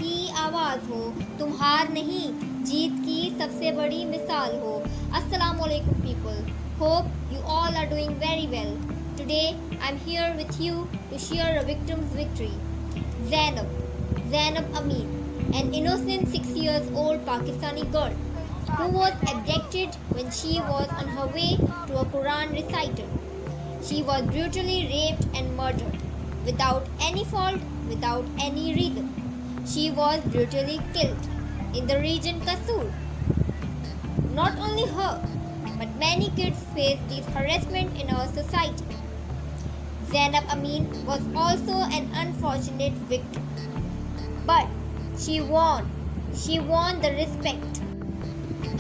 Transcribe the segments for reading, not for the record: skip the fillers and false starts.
की आवाज़ हो, तुम हार नहीं जीत की सबसे बड़ी मिसाल हो। अस्सलाम वालेकुम people. Hope you all are doing very well. Today I'm here with you to share a victim's victory. Zainab Amin, an innocent 6 years old Pakistani girl who was abducted when she was on her way to a Quran recital. She was brutally raped and murdered without any fault, without any reason. She was brutally killed in the region Kasur. Not only her, but many kids face this harassment in our society. Zainab Amin was also an unfortunate victim. But she won. She won the respect.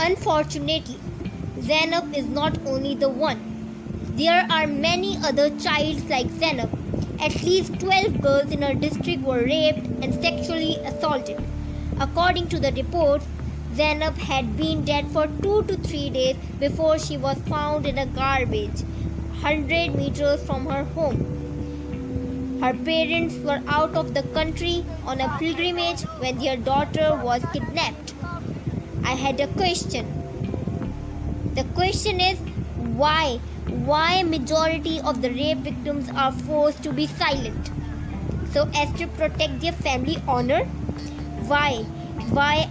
Unfortunately, Zainab is not only the one. There are many other childs like Zainab. At least 12 girls in her district were raped and sexually assaulted. According to the reports, Zainab had been dead for 2 to 3 days before she was found in a garbage 100 meters from her home. Her parents were out of the country on a pilgrimage when their daughter was kidnapped. I had a question. The question is why? Why majority of the rape victims are forced to be silent so as to protect their family honor? Why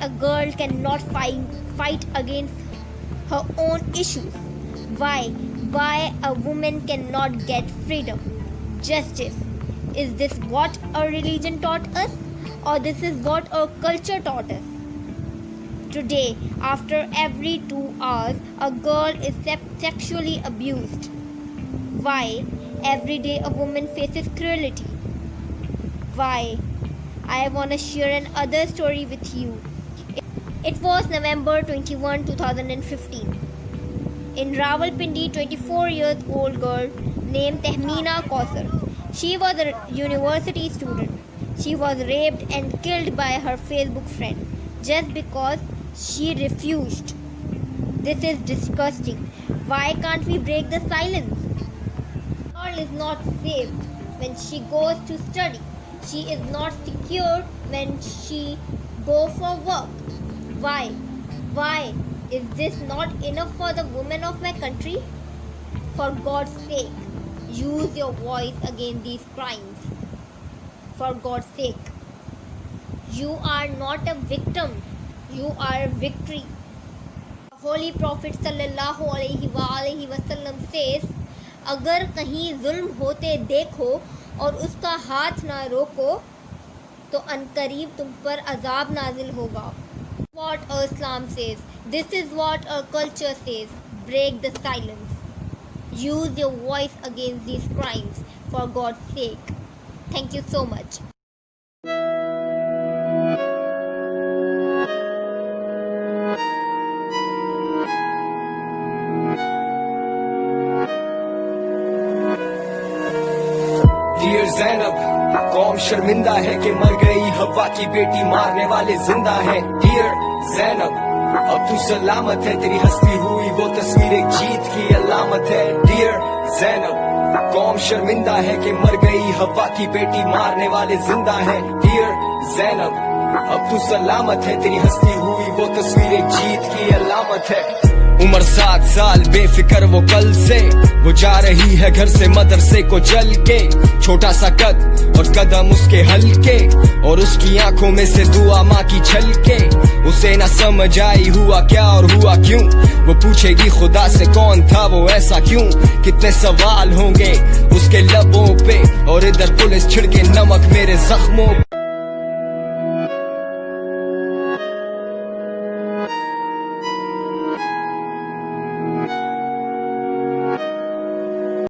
a girl cannot fight against her own issues? Why a woman cannot get freedom, justice? Is this what our religion taught us, or this is what our culture taught us? Today, after every 2 hours, a girl is sexually abused. Why? Every day a woman faces cruelty. Why? I want to share another story with you. It was November 21, 2015. In Rawalpindi, 24-year-old girl named Tehmeena Kausar. She was a university student. She was raped and killed by her Facebook friend just because she refused. This is disgusting. Why can't we break the silence? Girl is not safe when she goes to study. She is not secure when she go for work. Why? Is this not enough for the women of my country? For God's sake, use your voice against these crimes. For God's sake. You are not a victim. You are a victory. Holy Prophet sallallahu alaihi wasallam says, अगर कहीं जुल्म होते देखो और उसका हाथ ना रोको तो अनकरीब तुम पर अजाब नाजिल होगा. What our Islam says, this is what our culture says. Break the silence. Use your voice against these crimes for God's sake. Thank you so much. Dear Zainab, कौम शर्मिंदा है कि मर गई हवा की बेटी, मारने वाले जिंदा है. डियर ज़ैनब, अब तू सलामत है, तेरी हंसती हुई वो तस्वीर एक जीत की अलामत है. डियर ज़ैनब, कौम शर्मिंदा है कि मर गई हवा की बेटी, मारने वाले जिंदा है. डियर ज़ैनब, अब तू सलामत है, तेरी हंसती हुई वो तस्वीर एक जीत की अलामत है. उम्र 7 साल, बेफिक्र वो कल से, वो जा रही है घर से मदरसे को चल के. छोटा सा कद और कदम उसके हल्के, और उसकी आंखों में से दुआ माँ की छलके. उसे ना समझ आई हुआ क्या और हुआ क्यों. वो पूछेगी खुदा से कौन था वो ऐसा क्यों. कितने सवाल होंगे उसके लबों पे, और इधर पुलिस छिड़के नमक मेरे जख्मों